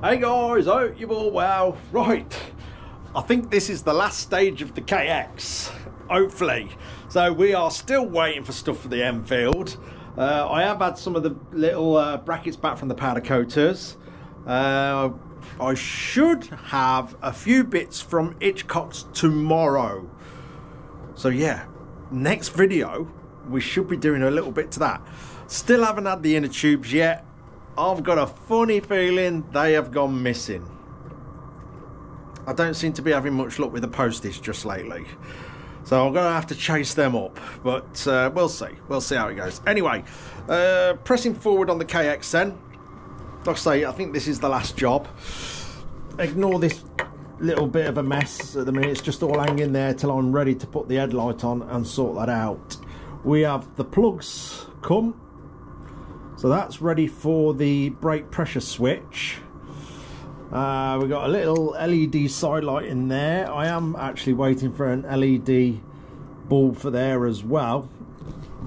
Hey guys, hope you're all well. Right, I think this is the last stage of the KX, hopefully. So we are still waiting for stuff for the Enfield. I have had some of the little brackets back from the powder coaters. I should have a few bits from Hitchcock's tomorrow. So yeah, next video we should be doing a little bit to that. Still haven't had the inner tubes yet. I've got a funny feeling they have gone missing. I don't seem to be having much luck with the postage just lately, so I'm gonna have to chase them up, but we'll see how it goes. Anyway, pressing forward on the KX then. Like I say, I think this is the last job. Ignore this little bit of a mess at the minute. It's just all hanging there till I'm ready to put the headlight on and sort that out. We have the plugs come, so that's ready for the brake pressure switch. We've got a little LED side light in there. I am actually waiting for an LED bulb for there as well.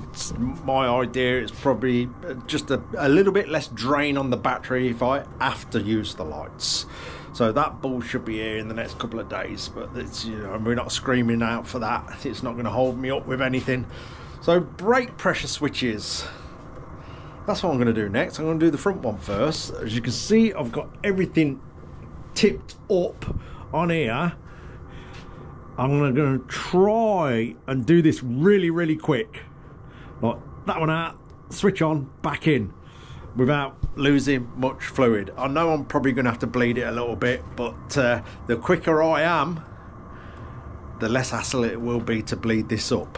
It's my idea is probably just a little bit less drain on the battery if I have to use the lights. So that bulb should be here in the next couple of days, but it's, you know, we're not screaming out for that. It's not going to hold me up with anything. So brake pressure switches. That's what I'm going to do next. I'm going to do the front one first. As you can see, I've got everything tipped up on here. I'm going to try and do this really quick. Like that one out, switch on, back in, without losing much fluid. I know I'm probably going to have to bleed it a little bit, but the quicker I am, the less hassle it will be to bleed this up.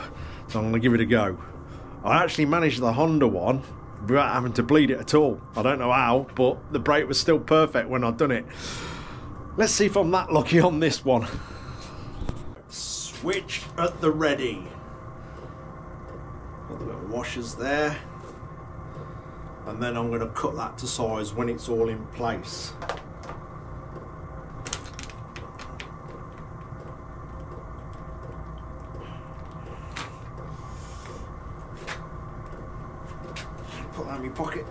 So I'm going to give it a go. I actually managed the Honda one without having to bleed it at all. I don't know how, but the brake was still perfect when I'd done it. Let's see if I'm that lucky on this one. Switch at the ready. Got the little washers there. And then I'm going to cut that to size when it's all in place. Put that in my pocket.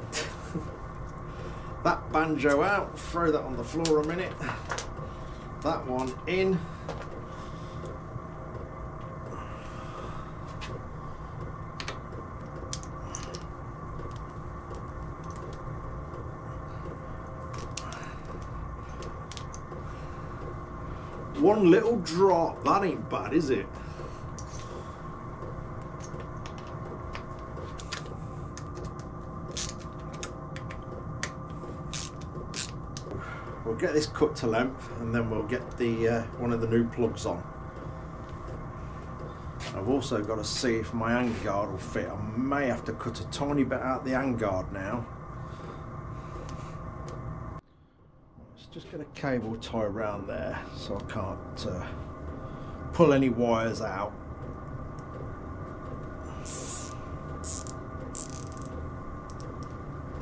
That banjo out, throw that on the floor a minute. That one in. One little drop, that ain't bad, is it? We'll get this cut to length and then we'll get the one of the new plugs on. I've also got to see if my handguard will fit. I may have to cut a tiny bit out the handguard now. Let's just get a cable tie around there so I can't pull any wires out.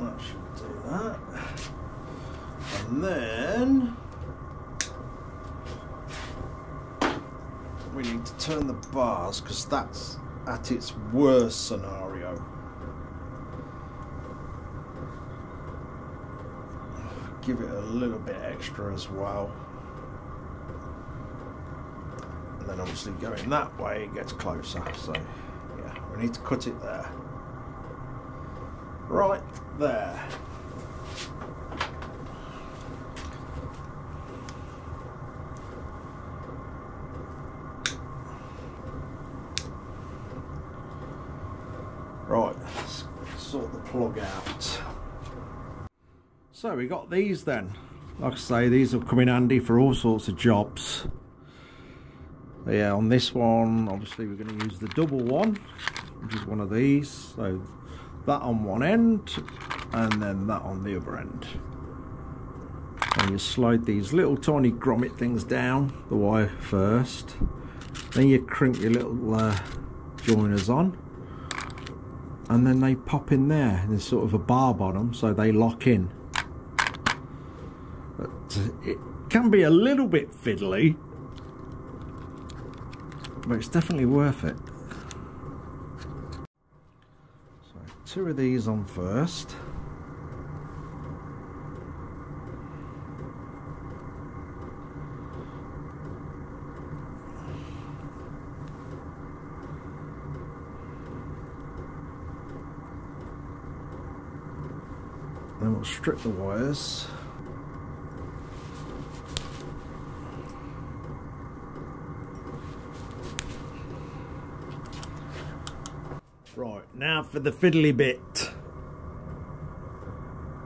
That should do that. And then we need to turn the bars because that's at its worst scenario. Give it a little bit extra as well. And then obviously going that way it gets closer. So yeah, we need to cut it there. Right there. Right, let's sort the plug out. So we got these then. Like I say, these will come in handy for all sorts of jobs. Yeah, on this one, obviously we're going to use the double one, which is one of these. So that on one end, and then that on the other end. And you slide these little tiny grommet things down the wire first. Then you crimp your little joiners on. And then they pop in there. There's sort of a barb on them, so they lock in. But it can be a little bit fiddly, but it's definitely worth it. So 2 of these on first. Then we'll strip the wires. Right, now for the fiddly bit.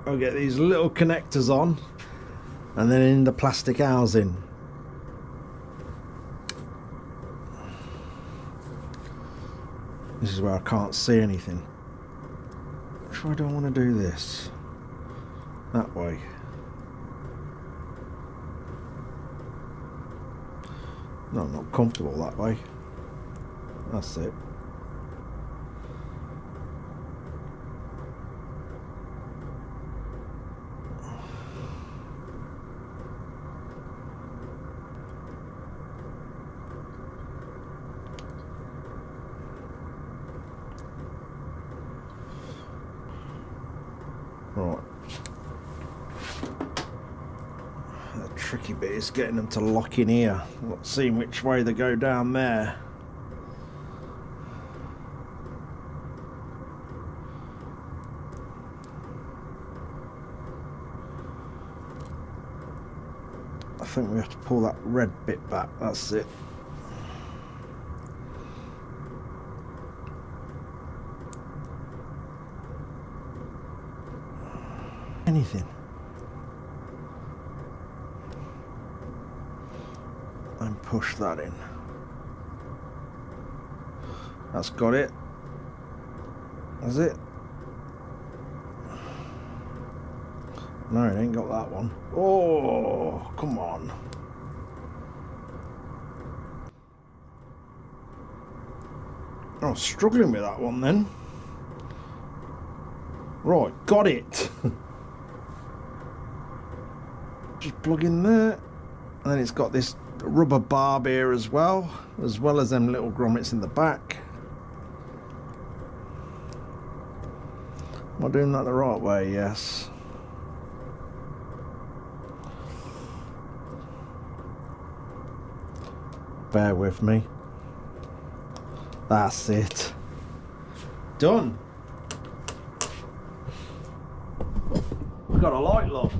I'll get these little connectors on and then in the plastic housing. This is where I can't see anything. Sure, I don't want to do this. That way. No, I'm not comfortable that way. That's it. Right. The tricky bit is getting them to lock in here. Not seeing which way they go down there. I think we have to pull that red bit back. That's it. Anything. And push that in. That's got it. That's it. No, it ain't got that one. Oh, come on. I was struggling with that one then. Right, got it. Just plug in there, and then it's got this rubber barb here as well as them little grommets in the back. Am I doing that the right way? Yes. Bear with me. That's it. Done. We've got a light, look.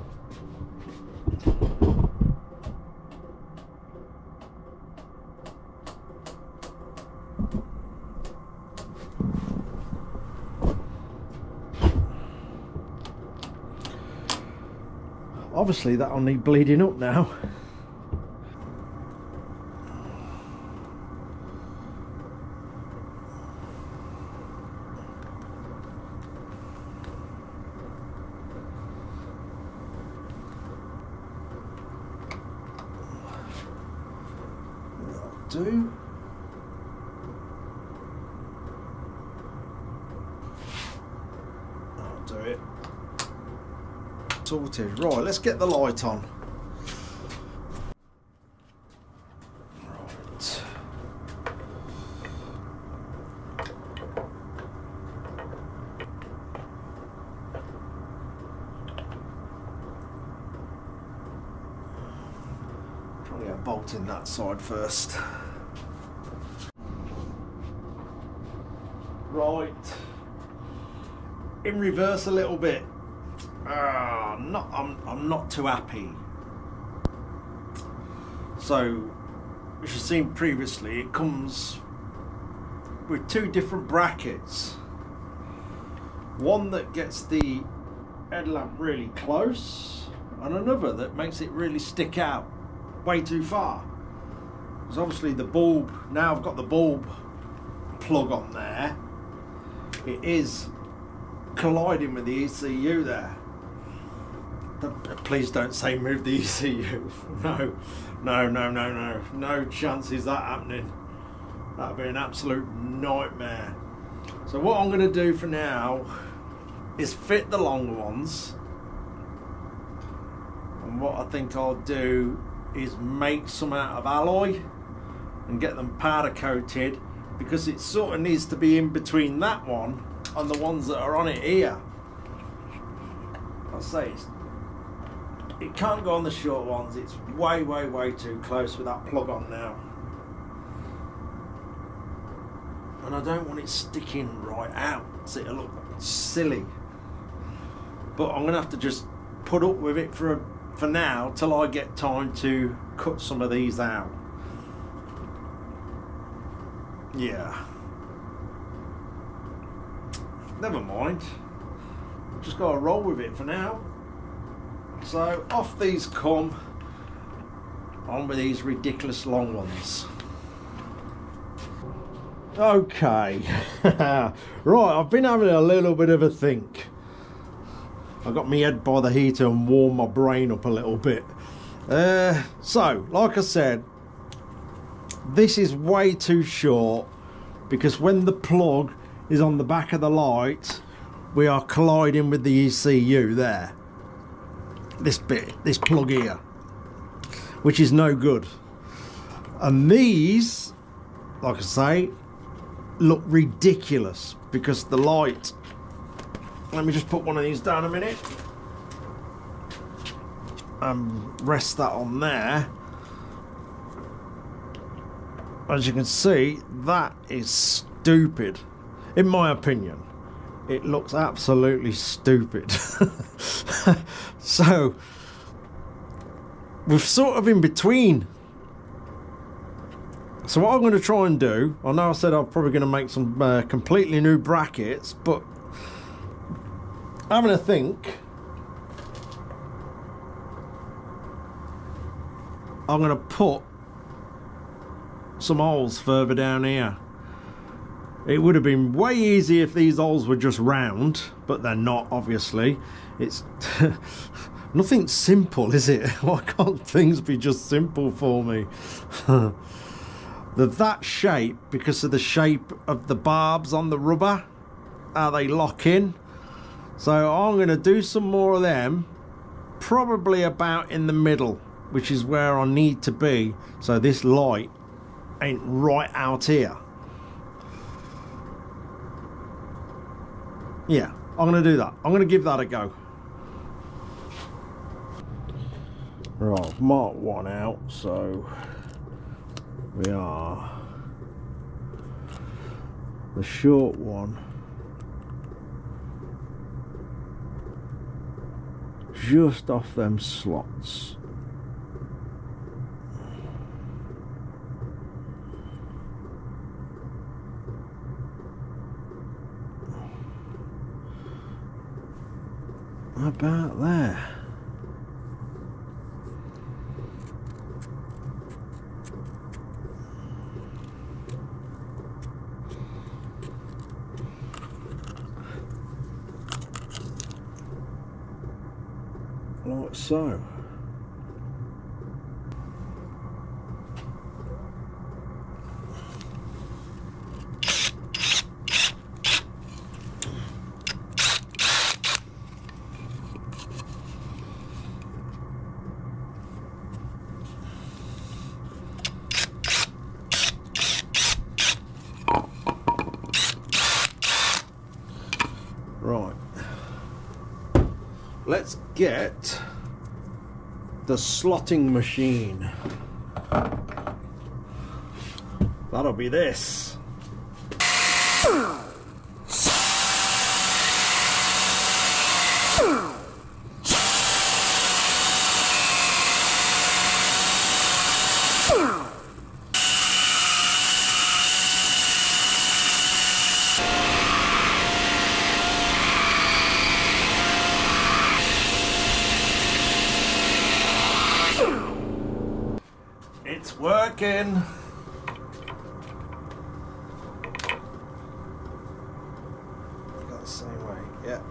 Obviously that'll need bleeding up now. That'll do. That'll do it. Sorted. Right, let's get the light on. Right. Try to get a bolt in that side first. Right. In reverse a little bit. I'm not too happy. So, as you've seen previously, it comes with two different brackets. One that gets the headlamp really close, and another that makes it really stick out way too far. Because obviously the bulb, now I've got the bulb plug on there, it is colliding with the ECU there. Please don't say move the ECU. No chances that happening. That'd be an absolute nightmare. So what I'm going to do for now is fit the long ones, and what I think I'll do is make some out of alloy and get them powder coated, because it sort of needs to be in between that one and the ones that are on it here. I'll say it can't go on the short ones. It's way too close with that plug on now, and I don't want it sticking right out, so it'll look silly. but I'm gonna have to just put up with it for now till I get time to cut some of these out. Yeah, never mind, just gotta roll with it for now. So off these come, on with these ridiculous long ones. Okay, right, I've been having a little bit of a think. I got my head by the heater and warmed my brain up a little bit. So, like I said, this is way too short, because when the plug is on the back of the light, we are colliding with the ECU there. This bit, this plug here, which is no good. And these, like I say, look ridiculous because the light. Let me just put one of these down a minute and rest that on there. As you can see, that is stupid. In my opinion, it looks absolutely stupid. So we're sort of in between. So what I'm going to try and do, I know I said I'm probably going to make some completely new brackets, but having a think, I'm going to put some holes further down here. It would have been way easier if these holes were just round, but they're not, obviously. It's nothing simple, is it? Why can't things be just simple for me? They're that shape because of the shape of the barbs on the rubber, how they lock in. So I'm going to do some more of them, probably about in the middle, which is where I need to be, so this light ain't right out here. Yeah, I'm going to do that. I'm going to give that a go. Right, I've marked one out, so we are the short one. Just off them slots. About there. Like so. Right, let's get the slotting machine. That'll be this. It's working. Got the same way, yeah.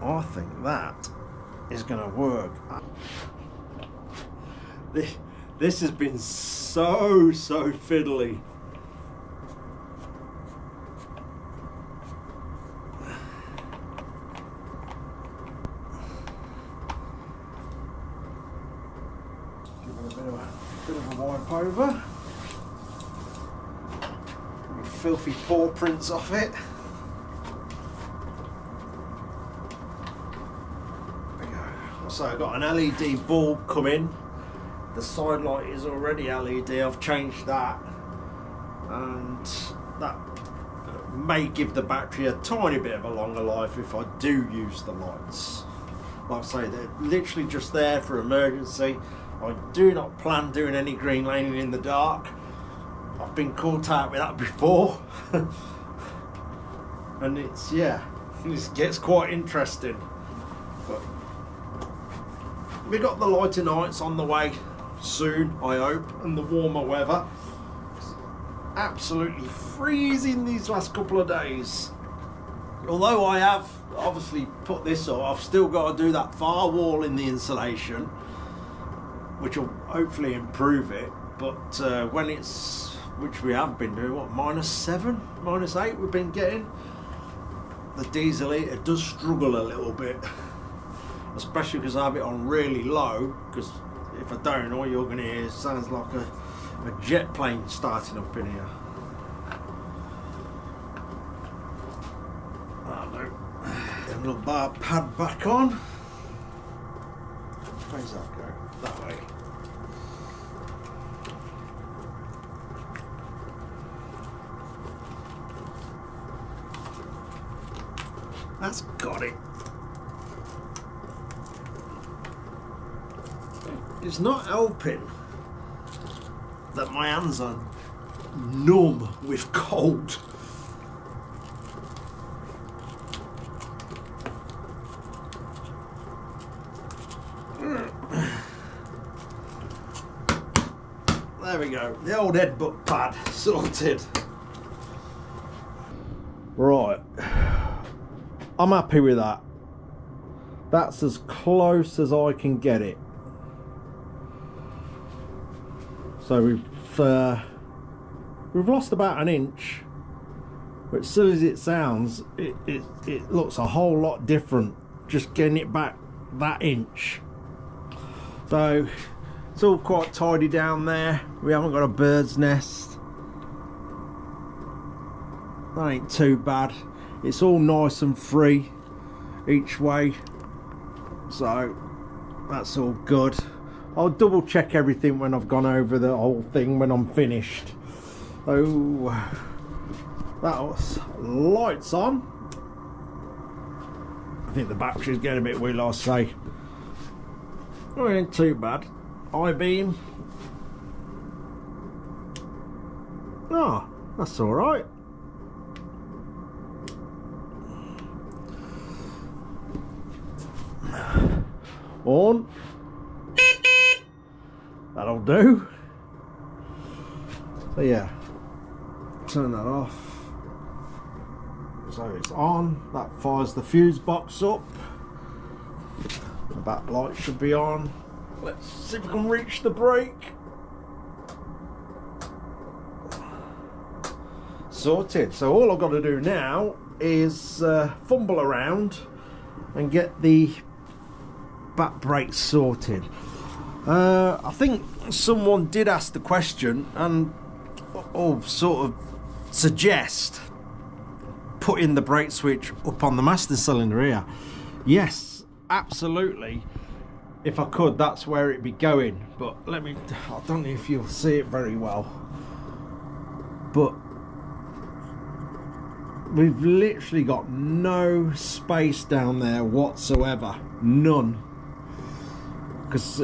I think that is going to work. This has been so fiddly. Bit of a wipe over. Filthy paw prints off it. There we go. So I've got an LED bulb coming. The side light is already LED. I've changed that, and that may give the battery a tiny bit of a longer life if I do use the lights. Like I say, they're literally just there for emergency. I do not plan doing any green laning in the dark. I've been caught out with that before. And it's, yeah, it gets quite interesting. But we got the lighter nights on the way soon, I hope, and the warmer weather. It's absolutely freezing these last couple of days. Although I have obviously put this on, I've still got to do that far wall in the insulation, which will hopefully improve it. But when it's, which we have been doing, what, -7, -8 we've been getting, the diesel heater does struggle a little bit, especially because I have it on really low, because if I don't, all you're going to hear sounds like a jet plane starting up in here. Then little bar pad back on. Where's that go? That way. That's got it. It's not helping that my hands are numb with cold. There we go, the old headbutt pad sorted. Right, I'm happy with that. That's as close as I can get it. So we've lost about an inch, but as silly as it sounds, it looks a whole lot different just getting it back that inch. So it's all quite tidy down there. We haven't got a bird's nest. That ain't too bad. It's all nice and free each way, so that's all good. I'll double check everything when I've gone over the whole thing when I'm finished. Oh, that was lights on. I think the battery's getting a bit weak, I say. Oh, it ain't too bad. I-beam. Oh, that's all right. On. That'll do. So yeah, turn that off. So it's on. That fires the fuse box up. The back light should be on. Let's see if we can reach the brake. Sorted. So all I've got to do now is fumble around and get the back brake sorted. I think someone did ask the question and or sort of suggest putting the brake switch up on the master cylinder here. Yes, absolutely. If I could, that's where it'd be going. But let me, I don't know if you'll see it very well, but we've literally got no space down there whatsoever. None. Because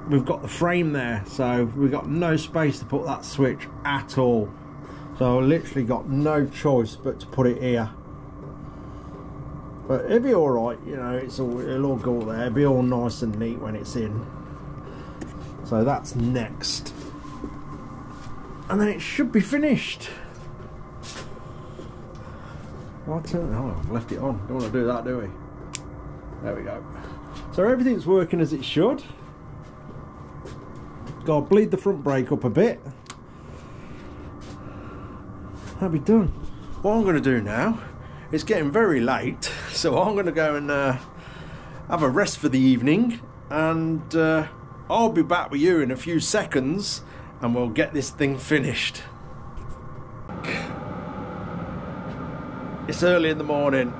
we've got the frame there, so we've got no space to put that switch at all. So I literally got no choice but to put it here. But it'll be alright, you know, it'll all go there. It'll be all nice and neat when it's in. So that's next. And then it should be finished. Oh, I've left it on. Don't want to do that, do we? There we go. So everything's working as it should. Gotta bleed the front brake up a bit. That'll be done. What I'm going to do now, it's getting very late, so I'm going to go and have a rest for the evening and I'll be back with you in a few seconds and we'll get this thing finished. It's early in the morning.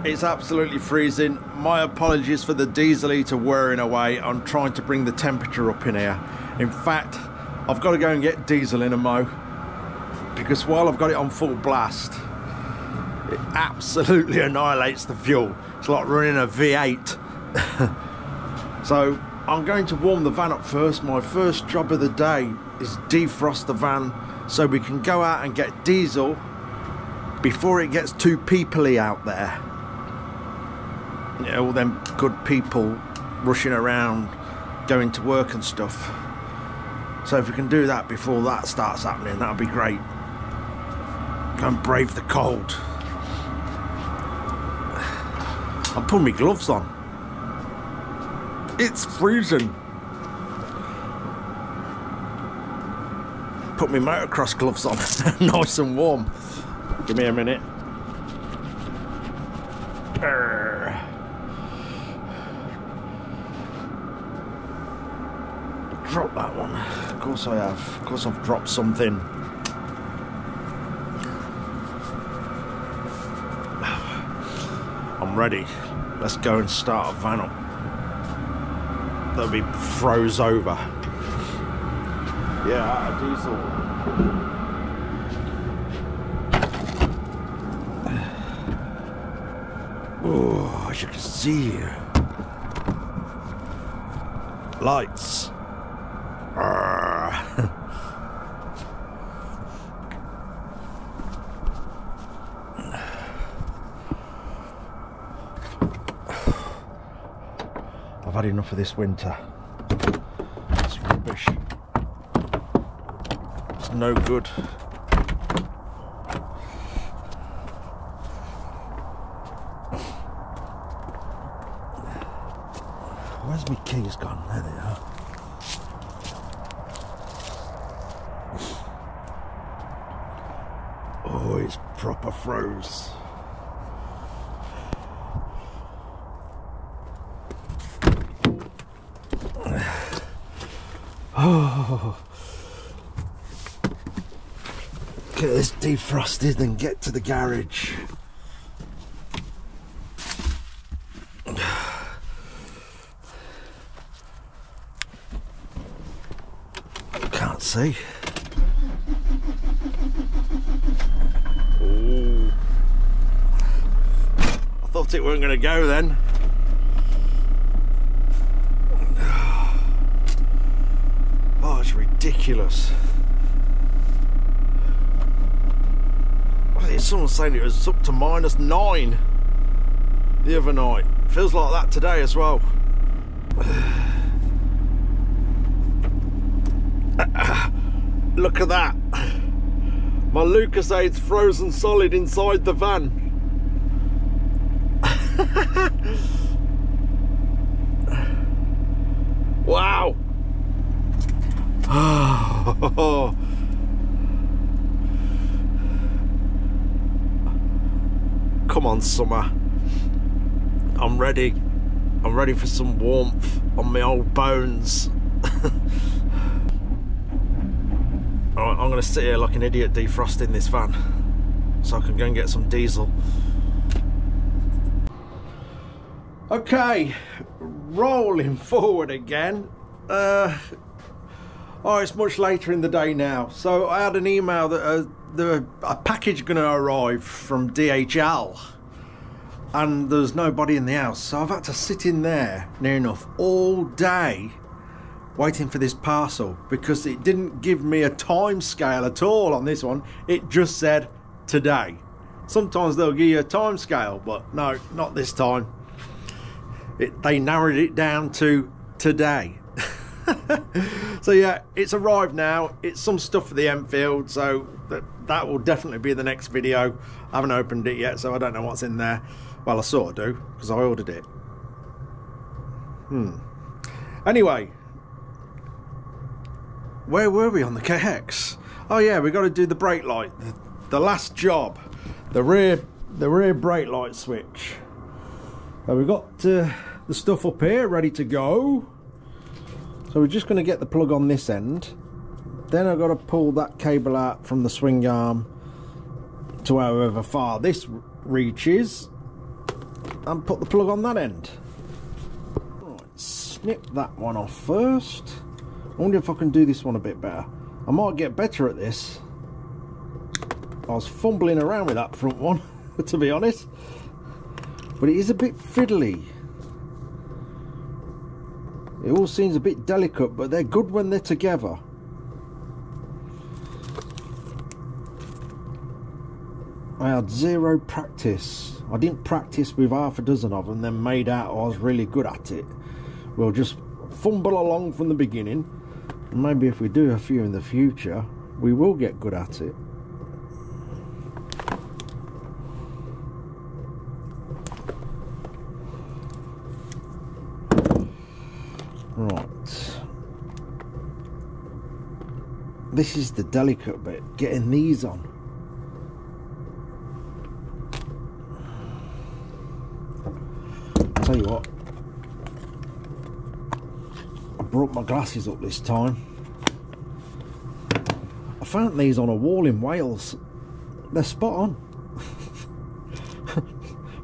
It's absolutely freezing. My apologies for the diesel heater whirring away. I'm trying to bring the temperature up in here. In fact, I've got to go and get diesel in a mo, because while I've got it on full blast, it absolutely annihilates the fuel. It's like running a V8. So I'm going to warm the van up first. My first job of the day is defrost the van so we can go out and get diesel before it gets too peoply out there. You know, all them good people rushing around, going to work and stuff. So if we can do that before that starts happening, that'll be great. Go and brave the cold. I'm putting my gloves on. It's freezing. Put my motocross gloves on. Nice and warm. Give me a minute. Drop that one. Of course I have. Of course I've dropped something. I'm ready. Let's go and start a van up. That'll be froze over. Yeah, out of diesel. Oh, as you can see here. Lights. I've had enough of this winter. It's rubbish. It's no good. Where's my keys gone? There they are. Oh, it's proper froze. Oh, get this defrosted and get to the garage. Can't see. Oh, I thought it weren't going to go then. Ridiculous. I think someone saying it was up to -9 the other night. Feels like that today as well. Look at that. My Lucasade's frozen solid inside the van. Wow. Oh. Come on, summer. I'm ready. I'm ready for some warmth on my old bones. Alright, I'm going to sit here like an idiot defrosting this van so I can go and get some diesel. Okay, rolling forward again. Oh, it's much later in the day now. So I had an email that a package going to arrive from DHL, and there's nobody in the house. So I've had to sit in there, near enough, all day waiting for this parcel, because it didn't give me a time scale at all on this one. It just said today. Sometimes they'll give you a time scale, but no, not this time. They narrowed it down to today. So yeah, it's arrived now. It's some stuff for the Enfield, so that will definitely be the next video. I haven't opened it yet, so I don't know what's in there. Well, I sort of do, because I ordered it. Anyway, where were we on the KX? Oh yeah, we got to do the brake light, the last job, the rear brake light switch. So we got the stuff up here ready to go. So we're just going to get the plug on this end. Then I've got to pull that cable out from the swing arm to however far this reaches and put the plug on that end. Right, snip that one off first. I wonder if I can do this one a bit better. I might get better at this. I was fumbling around with that front one, to be honest. But it is a bit fiddly. It all seems a bit delicate, but they're good when they're together. I had zero practice. I didn't practice with half a dozen of them, then made out I was really good at it. We'll just fumble along from the beginning. And maybe if we do a few in the future, we will get good at it. Right, this is the delicate bit, getting these on. I'll tell you what, I brought my glasses up this time. I found these on a wall in Wales. They're spot on.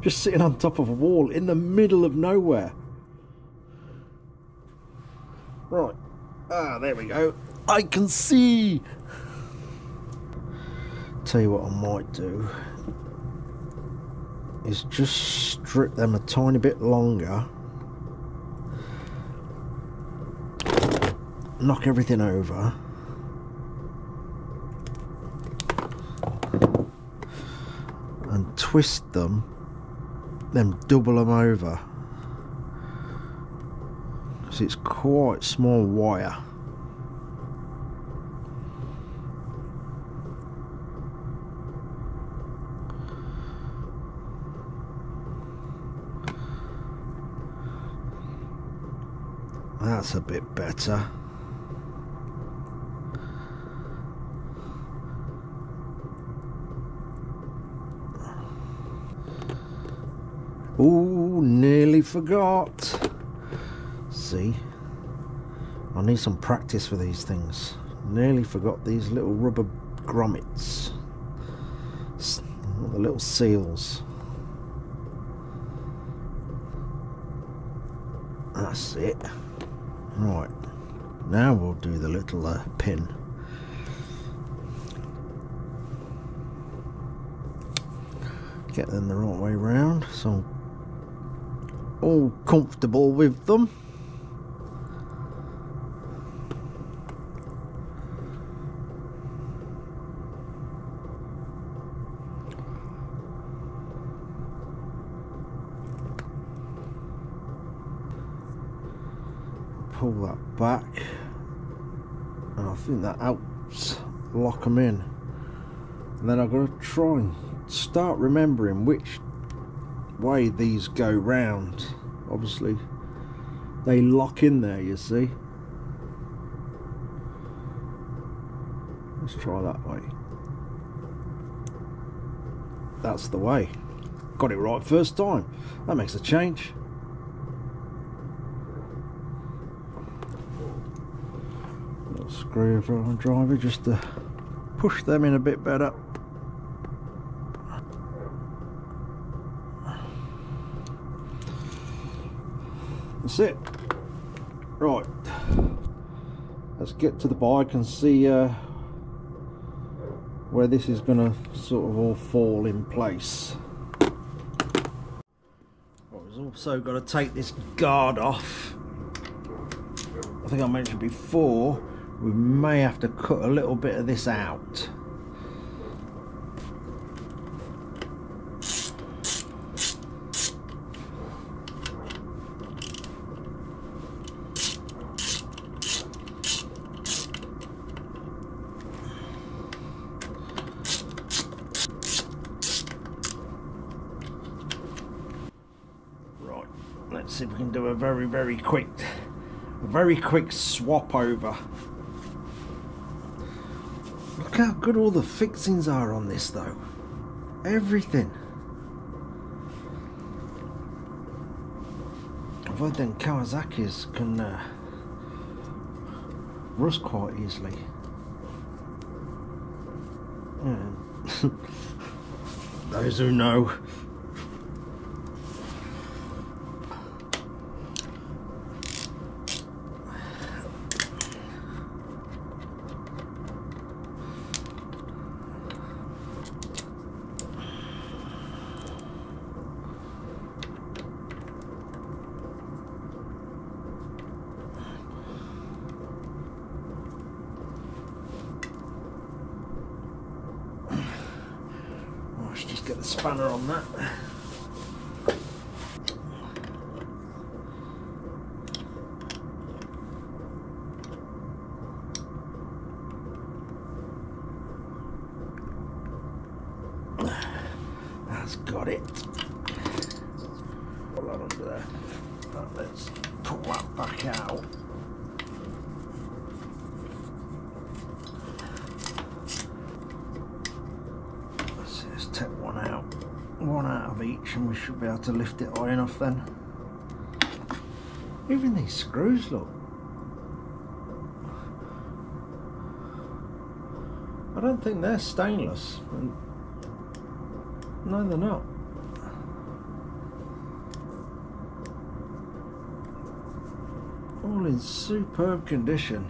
Just sitting on top of a wall in the middle of nowhere. Right, there we go. I can see. Tell you what I might do is just strip them a tiny bit longer, knock everything over, and twist them, then double them over. It's quite small wire. That's a bit better. Ooh, nearly forgot. See, I need some practice for these things. Nearly forgot these little rubber grommets, the little seals. That's it. Right, now we'll do the little pin. Get them the right way round so I'm all comfortable with them. Pull that back, and I think that helps lock them in. And then I've got to try and start remembering which way these go round. Obviously they lock in there, you see. Let's try that way. That's the way. Got it right first time. That makes a change. Screwdriver just to push them in a bit better. That's it. Right, let's get to the bike and see where this is going to sort of all fall in place. Right, we've also got to take this guard off. I think I mentioned before, we may have to cut a little bit of this out. Right, let's see if we can do a very quick swap over. Look how good all the fixings are on this though. Everything. I've heard them Kawasaki's can rust quite easily. Yeah. Those who know. Let's just get the spanner on that. That's got it. Put that under there. Let's pull that back out. Let's take one out of each, and we should be able to lift it high enough then. Even these screws, look. I don't think they're stainless. No, they're not. All in superb condition.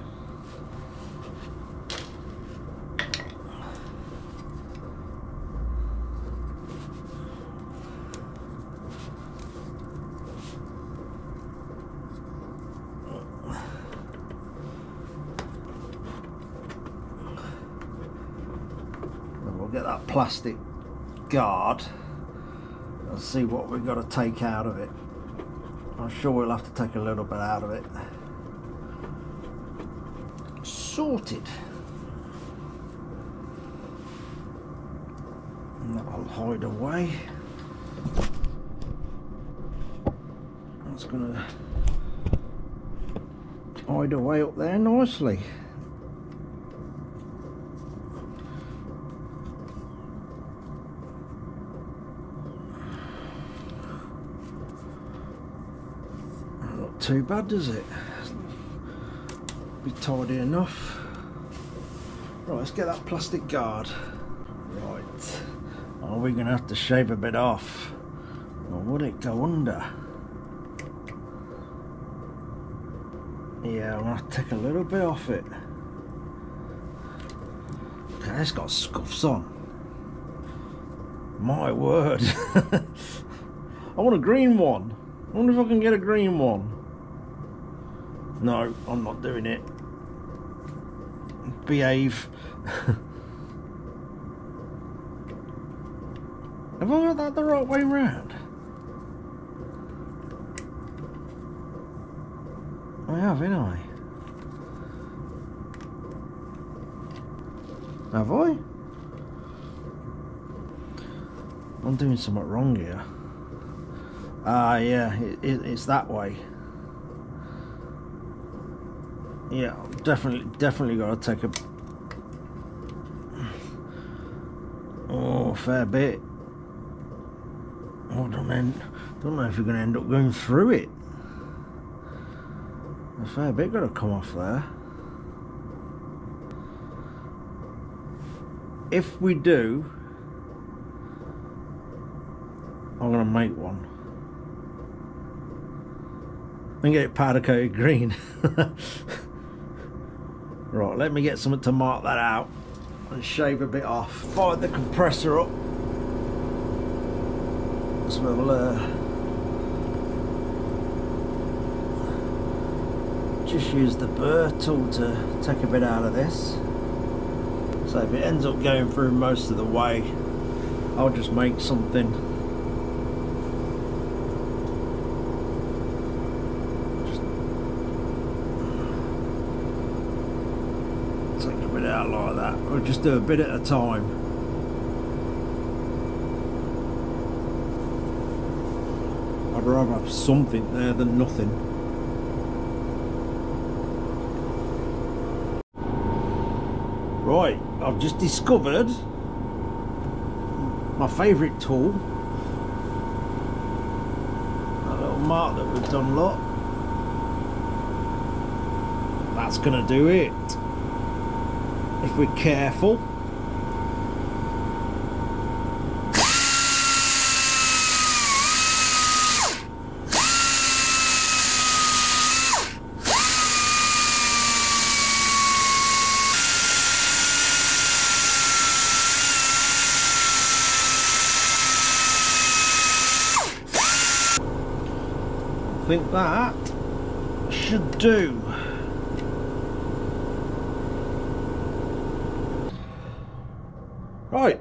And we'll get that plastic guard and see what we've got to take out of it. I'm sure we'll have to take a little bit out of it. Sorted. And that'll hide away. That's going to hide away up there nicely. Not too bad, does it? Be tidy enough. Right, let's get that plastic guard. Right, are we going to have to shave a bit off, or would it go under? Yeah, I'm going to take a little bit off it. Okay, it's got scuffs on. My word. I want a green one. I wonder if I can get a green one. No, I'm not doing it. Behave. Have I got that the right way round? I have, haven't I? Have I? I'm doing something wrong here. Ah, yeah, it's that way. Yeah, definitely got to take a fair bit. Oh, don't know if you're going to end up going through it. A fair bit got to come off there. If we do, I'm going to make one and get it powder coated green. Right, let me get something to mark that out and shave a bit off. Fire the compressor up. So we'll just use the burr tool to take a bit out of this. So if it ends up going through most of the way, I'll just make something. Just take a bit out like that. We'll just do a bit at a time. I'd rather have something there than nothing. Right, I've just discovered my favourite tool. That little mark that we've done, look. that's gonna do it if we're careful. I think that should do. Right,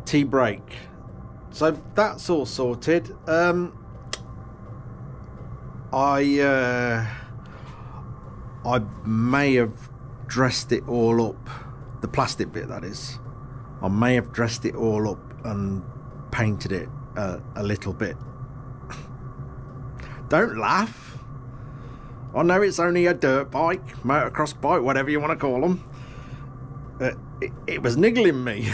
T-brake. So that's all sorted. I may have dressed it all up, the plastic bit that is. I may have dressed it all up and painted it a little bit. Don't laugh. I know it's only a dirt bike, motocross bike, whatever you want to call them. It was niggling me.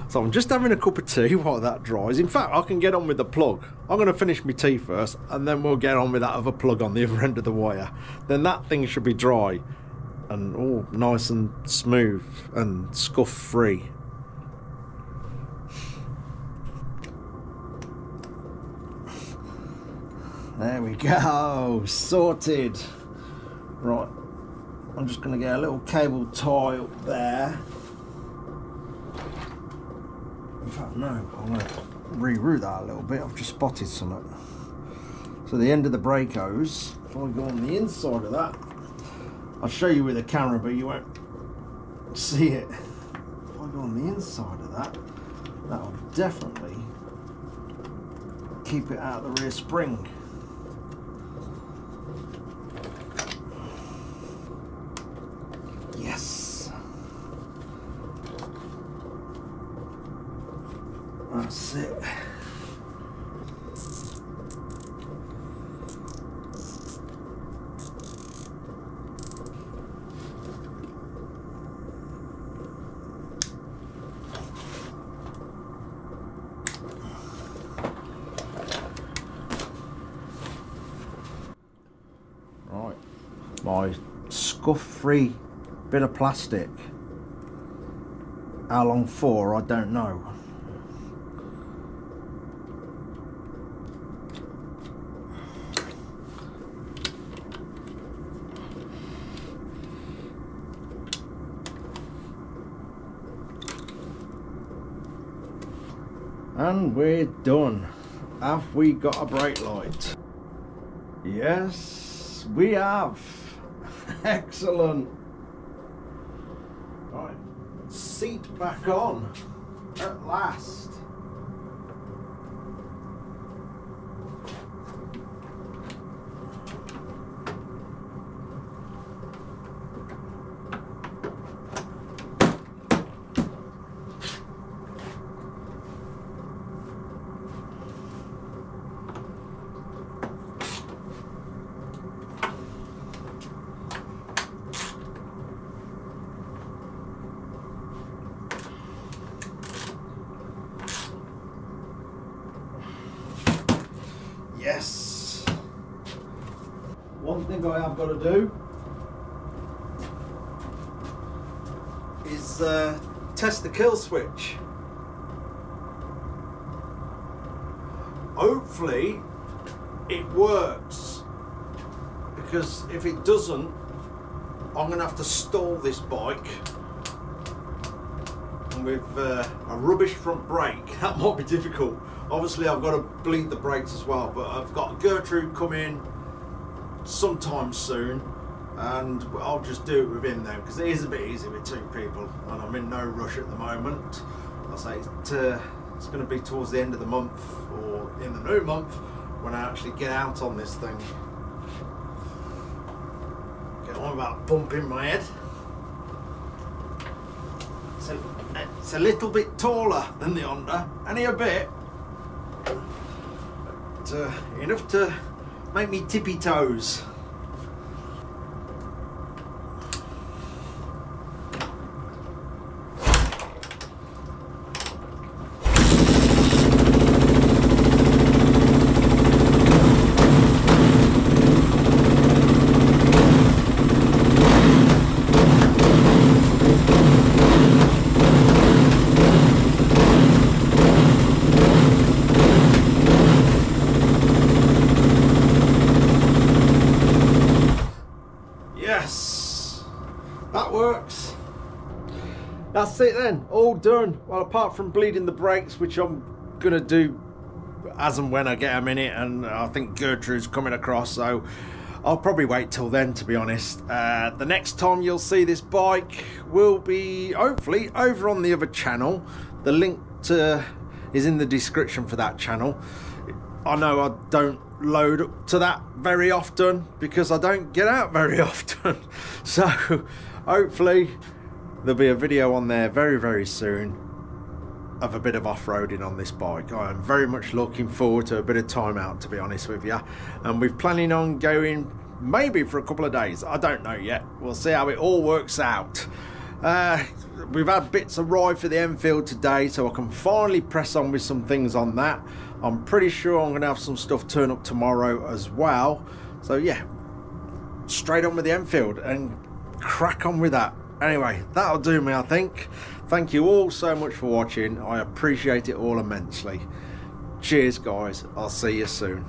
So I'm just having a cup of tea while that dries. In fact, I can get on with the plug. I'm going to finish my tea first, and then we'll get on with that other plug on the other end of the wire. Then that thing should be dry and all nice and smooth and scuff free. There we go, sorted. Right, I'm just going to get a little cable tie up there. In fact, no, I'm going to reroute that a little bit. I've just spotted something. So the end of the brake hose, if I go on the inside of that, I'll show you with the camera, but you won't see it. If I go on the inside of that, that'll definitely keep it out of the rear spring. Yes. That's it. Right, my scuff-free bit of plastic. How long for, I don't know. And we're done. Have we got a brake light? Yes, we have. Excellent. Right, seat back on at last. Yes. One thing I have got to do is test the kill switch. Hopefully it works, because if it doesn't, I'm going to have to stall this bike. And with a rubbish front brake, that might be difficult. Obviously I've got to bleed the brakes as well, but I've got Gertrude coming sometime soon, and I'll just do it with him then, because it is a bit easy with two people, and I'm in no rush at the moment. I'll say it's going to be towards the end of the month or in the new month when I actually get out on this thing. Get on about bumping my head. It's a little bit taller than the Honda, only a bit. But, enough to make me tippy toes. that's it then, all done. Well, apart from bleeding the brakes, which I'm gonna do as and when I get a minute, and I think Gertrude's coming across, so I'll probably wait till then, to be honest. The next time you'll see this bike will be hopefully over on the other channel. The link is in the description for that channel. I know I don't load to that very often because I don't get out very often, so hopefully there'll be a video on there very, very soon of a bit of off-roading on this bike. I'm very much looking forward to a bit of time out, to be honest with you, and we're planning on going maybe for a couple of days. I don't know yet. We'll see how it all works out. We've had bits arrive for the Enfield today, so I can finally press on with some things on that. I'm pretty sure I'm going to have some stuff turn up tomorrow as well. So yeah, straight on with the Enfield and crack on with that. Anyway, that'll do me, I think. Thank you all so much for watching. I appreciate it all immensely. Cheers, guys. I'll see you soon.